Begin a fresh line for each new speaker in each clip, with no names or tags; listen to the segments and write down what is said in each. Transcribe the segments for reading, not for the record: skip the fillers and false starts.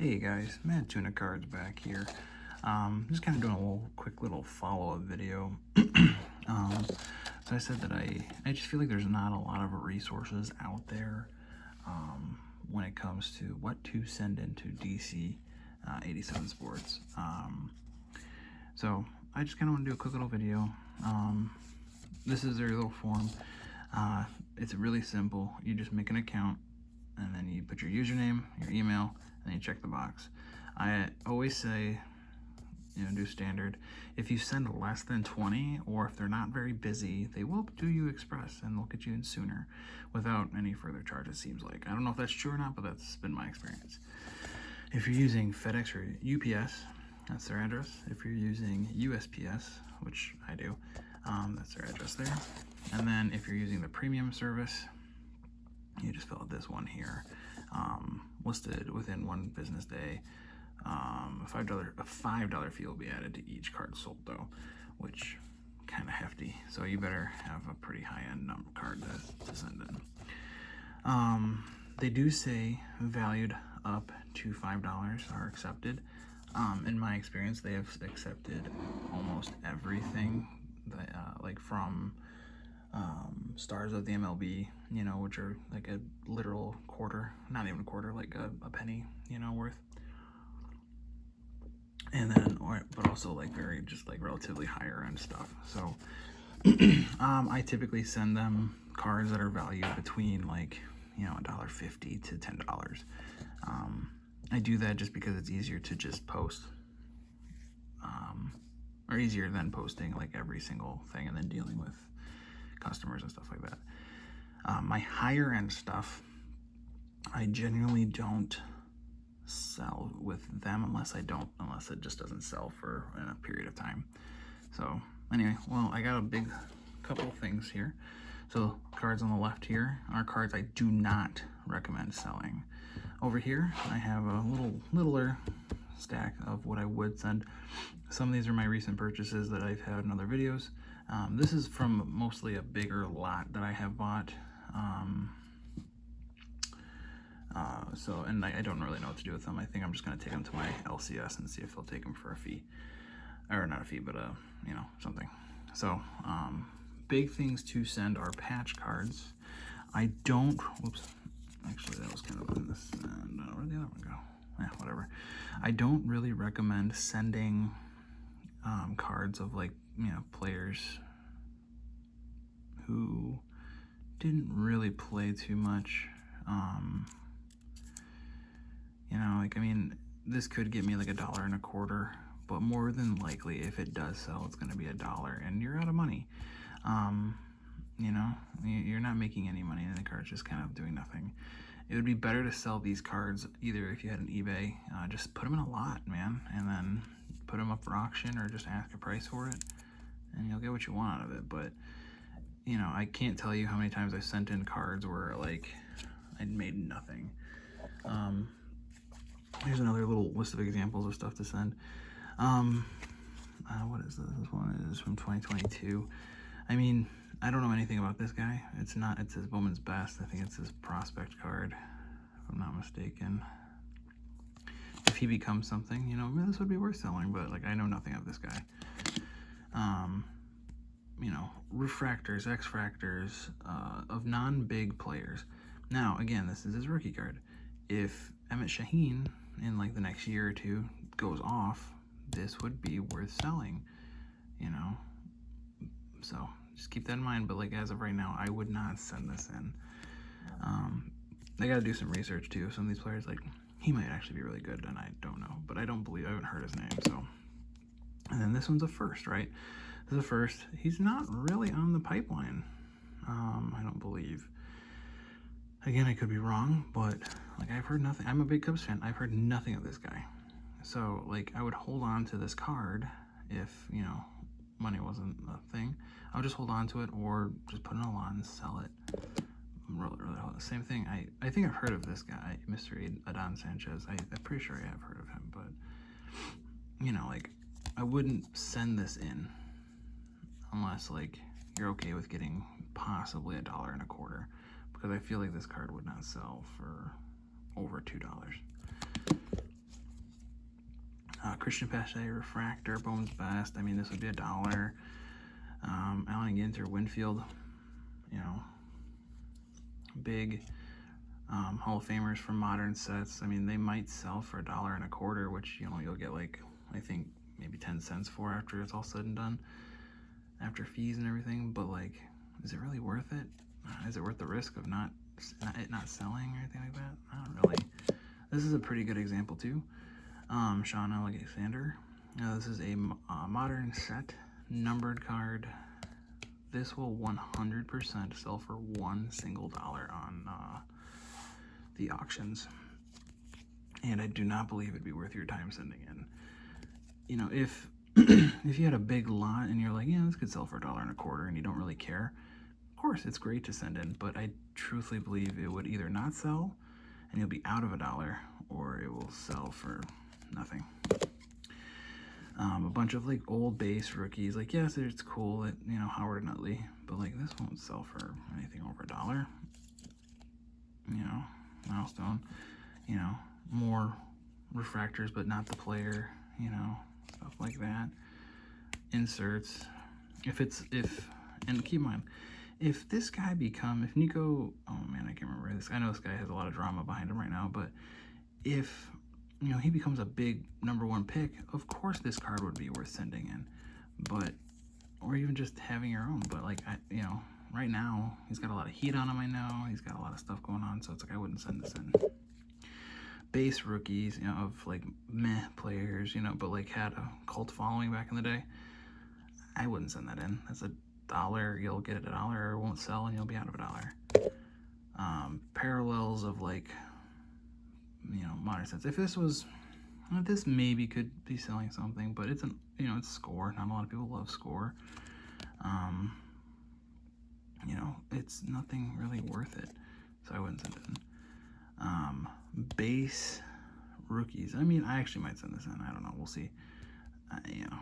Hey guys, Mad Tuna Cards back here. Just kind of doing a quick little follow-up video. So I said that I just feel like there's not a lot of resources out there when it comes to what to send into DC87 Sports. So I just kind of want to do a quick little video. This is their little form. It's really simple. You just make an account, and then you put your username, your email, and then you check the box. I always say, do standard. If you send less than 20, or if they're not very busy, they will do you express and they'll get you in sooner without any further charge, it seems like. I don't know if that's true or not, but that's been my experience. If you're using FedEx or UPS, that's their address. If you're using USPS, which I do, that's their address there. And then if you're using the premium service, you just fill out this one here, listed within one business day. A $5 fee will be added to each card sold though, which kind of hefty. So you better have a pretty high-end card to send in. They do say valued up to $5 are accepted. In my experience, they have accepted almost everything, that, like from stars of the MLB, which are like a literal quarter, not even a quarter, like a penny, worth. And then, but also like just relatively higher end stuff. So I typically send them cards that are valued between like, $1.50 to $10. I do that just because it's easier to just post, or easier than posting like every single thing and then dealing with customers and stuff like that. My higher end stuff, I genuinely don't sell with them unless it just doesn't sell for in a period of time. So anyway, well, I got a big couple of things here. So cards on the left here are cards I do not recommend selling. Over here I have a littler stack of what I would send. Some of these are my recent purchases that I've had in other videos. This is from mostly a bigger lot that I have bought. And I don't really know what to do with them. I think I'm just going to take them to my LCS and see if they'll take them for a fee. Or not a fee, but something. So, big things to send are patch cards. I don't, whoops, actually that was kind of in this, where'd the other one go? Whatever. I don't really recommend sending cards of like, players who didn't really play too much. This could get me like $1.25, but more than likely, if it does sell, it's going to be $1, and you're out of money. You're not making any money, and the card's just kind of doing nothing. It would be better to sell these cards either if you had an eBay, just put them in a lot, man, and then put them up for auction or just ask a price for it, and you'll get what you want out of it. But I can't tell you how many times I sent in cards where like I'd made nothing. Here's another little list of examples of stuff to send. What is this? This one is from 2022. I don't know anything about this guy. It's his Bowman's Best. I think it's his prospect card, if I'm not mistaken. If he becomes something, this would be worth selling, but like I know nothing of this guy. Refractors, X-fractors of non-big players. Now, again, this is his rookie card. If Emmett Shaheen in like the next year or two goes off, this would be worth selling, So just keep that in mind. But like as of right now, I would not send this in. I got to do some research too. Some of these players, like he might actually be really good, and I don't know, but I haven't heard his name. So, and then this one's a first, right? This is a first. He's not really on the pipeline. I don't believe. Again, I could be wrong, but like I've heard nothing. I'm a big Cubs fan. I've heard nothing of this guy. So like I would hold on to this card if, money wasn't a thing. I would just hold on to it or just put it in a lot and sell it. Really, same thing. I think I've heard of this guy, Mr. Adon Sanchez. I'm pretty sure I have heard of him, but like I wouldn't send this in unless like you're okay with getting possibly $1.25. Because I feel like this card would not sell for over $2. Christian Pache refractor, Bones Best. I mean, this would be $1. Allen Ginter, Winfield, you know, big Hall of Famers from modern sets. I mean, they might sell for $1.25, which, you know, you'll get like, I think maybe 10 cents for after it's all said and done, after fees and everything. But like, is it really worth it? Is it worth the risk of not selling or anything like that? Not really. This is a pretty good example too. Sean Alexander. This is a modern set numbered card. This will 100% sell for $1 single on the auctions, and I do not believe it'd be worth your time sending in. You know, if if you had a big lot and you're like, yeah, this could sell for $1.25, and you don't really care, of course it's great to send in. But I truthfully believe it would either not sell, and you'll be out of $1, or it will sell for nothing. A bunch of like old base rookies, like, yes, it's cool that, you know, Howard and Utley, but like this won't sell for anything over $1. You know, Milestone, you know, more refractors, but not the player, you know, stuff like that. Inserts. And keep in mind, if this guy if Nico, oh man, I can't remember this. I know this guy has a lot of drama behind him right now, but if, you know, he becomes a big #1 pick, of course this card would be worth sending in. But, or even just having your own. But like, you know, right now he's got a lot of heat on him. I know he's got a lot of stuff going on, so it's like I wouldn't send this in. Base rookies, you know, of like meh players, you know, but like had a cult following back in the day, I wouldn't send that in. That's $1. You'll get it $1, or it won't sell, and you'll be out of $1. Parallels of like, you know, modern sets. If this maybe could be selling something, but it's you know, it's Score. Not a lot of people love Score. You know, it's nothing really worth it, so I wouldn't send it in. Base rookies. I mean, I actually might send this in. I don't know. We'll see. You know,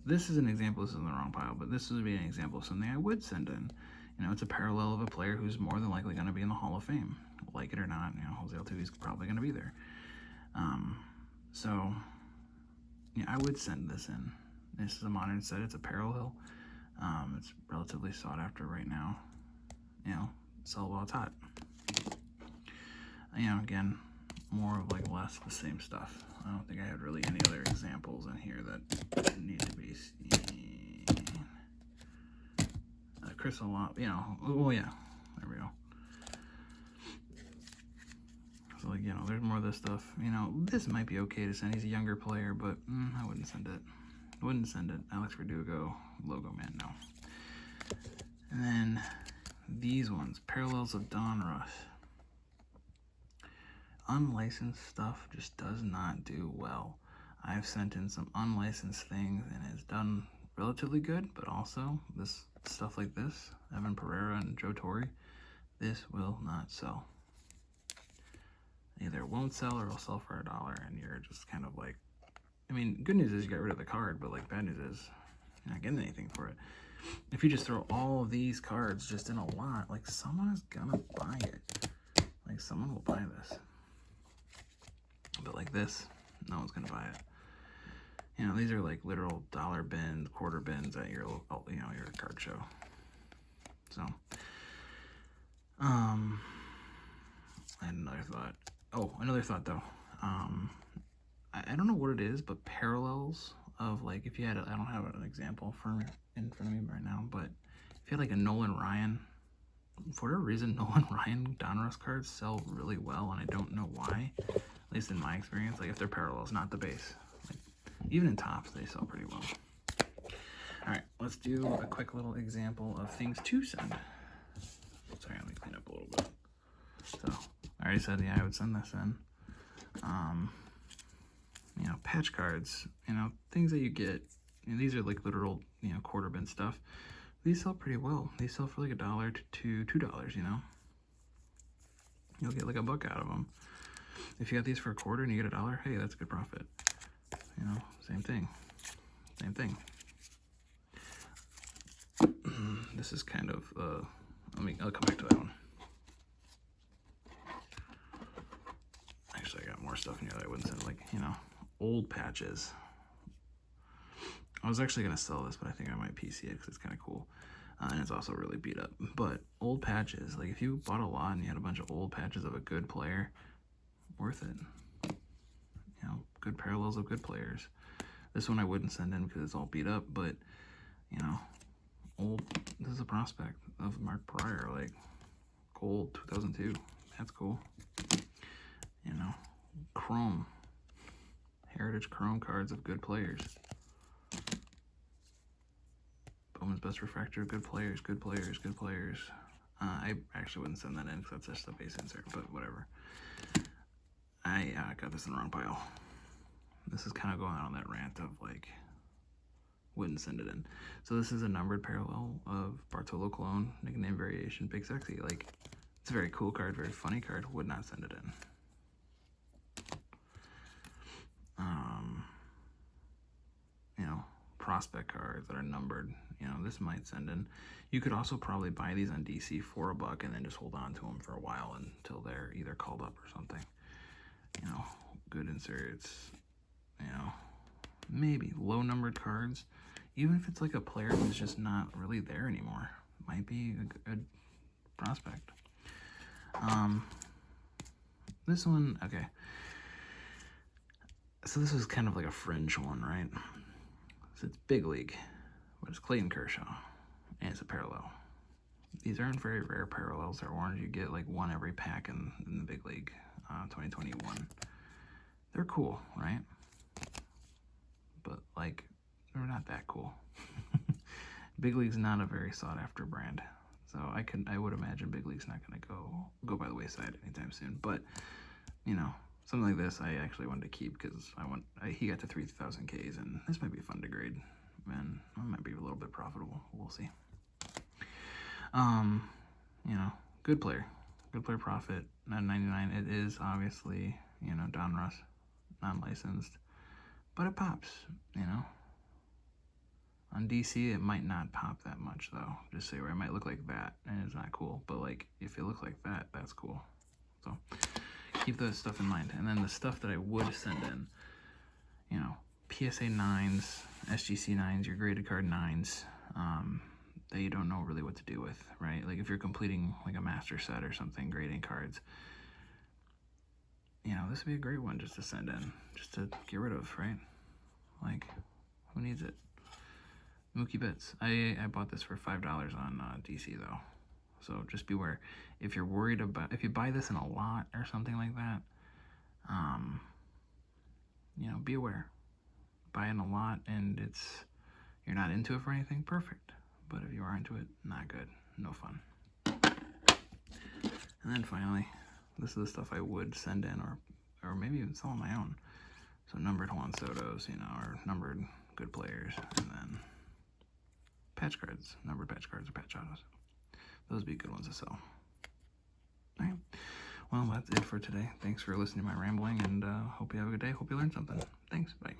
this is an example. This is in the wrong pile, but this would be an example of something I would send in. You know, it's a parallel of a player who's more than likely going to be in the Hall of Fame, like it or not. You know, Jose Altuve is probably going to be there. So, yeah, I would send this in. This is a modern set. It's a parallel. It's relatively sought after right now. You know, sell while it's hot. You know, again, more of like less the same stuff. I don't think I had really any other examples in here that need to be seen. Crystal, you know, well, yeah, there we go. So, like, you know, there's more of this stuff. You know, this might be okay to send. He's a younger player, but I wouldn't send it. Wouldn't send it. Alex Verdugo, Logo Man, no. And then these ones, Parallels of Donruss. Unlicensed stuff just does not do well. I've sent in some unlicensed things, and it's done relatively good, but also this stuff like this, Evan Pereira and Joe Torre, this will not sell. Either won't sell or it'll sell for $1, and you're just kind of like, I mean, good news is you got rid of the card, but like bad news is you're not getting anything for it. If you just throw all of these cards just in a lot, like someone is gonna buy it. Like someone will buy this. But like this, no one's gonna buy it. You know, these are like literal dollar bins, quarter bins at your, you know, your card show. So, I had another thought. Oh, another thought though. I don't know what it is, but parallels of like, if you had, I don't have an example in front of me right now, but if you had like a Nolan Ryan, for whatever reason, Nolan Ryan Donruss cards sell really well, and I don't know why. At least in my experience, like if they're parallels, not the base. Like even in tops, they sell pretty well. All right, let's do a quick little example of things to send. Sorry, let me clean up a little bit. So I already said, yeah, I would send this in. You know, patch cards, you know, things that you get. You know, these are like literal, you know, quarter bin stuff. These sell pretty well. These sell for like $1 to $2, you know. You'll get like $1 out of them. If you got these for a quarter and you get $1, hey, that's a good profit. You know, same thing. Same thing. This is kind of, I'll come back to that one. Actually, I got more stuff in here that I wouldn't send, like, you know, old patches. I was actually going to sell this, but I think I might PC it because it's kind of cool. And it's also really beat up. But old patches, like if you bought a lot and you had a bunch of old patches of a good player, worth it. You know, good parallels of good players. This one I wouldn't send in because it's all beat up, but, you know, this is a prospect of Mark Pryor, like gold 2002. That's cool. You know, Chrome. Heritage Chrome cards of good players. Bowman's Best Refractor of good players, good players, good players. I actually wouldn't send that in because that's just a base insert, but whatever. I got this in the wrong pile. This is kind of going on that rant of like, wouldn't send it in. So this is a numbered parallel of Bartolo Colon, nickname variation, Big Sexy. Like, it's a very cool card, very funny card. Would not send it in. You know, prospect cards that are numbered. You know, this might send in. You could also probably buy these on DC for $1 and then just hold on to them for a while until they're either called up or something. You know, good inserts. You know, maybe low numbered cards. Even if it's like a player who's just not really there anymore, might be a good prospect. This one, okay. So this was kind of like a fringe one, right? So it's Big League, but it's Clayton Kershaw, and it's a parallel. These aren't very rare parallels. They're orange. You get like one every pack in the Big League 2021. They're cool, right? But like, they're not that cool. Big League's not a very sought after brand, so I would imagine Big League's not going to go by the wayside anytime soon. But you know, something like this I actually wanted to keep because he got to 3,000 Ks, and this might be fun to grade, and it might be a little bit profitable. We'll see. You know, good player profit, 9.99. It is obviously, you know, Donruss, non-licensed, but it pops. You know, on DC it might not pop that much though. Just say where it might look like that, and it's not cool. But like if it looks like that, that's cool. So keep that stuff in mind. And then the stuff that I would send in, you know, PSA 9s, SGC 9s, your graded card 9s, that you don't know really what to do with, right? Like if you're completing like a master set or something, grading cards, you know, this would be a great one just to send in, just to get rid of, right? Like, who needs it? Mookie Betts. I bought this for $5 on DC though. So just beware. If you're worried about, if you buy this in a lot or something like that, you know, be aware. Buy in a lot and you're not into it for anything, perfect. But if you are into it, not good. No fun. And then finally, this is the stuff I would send in or maybe even sell on my own. So numbered Juan Sotos, you know, or numbered good players, and then patch cards, numbered patch cards or patch autos. Those would be good ones to sell. All right. Well, that's it for today. Thanks for listening to my rambling, and hope you have a good day. Hope you learned something. Thanks. Bye.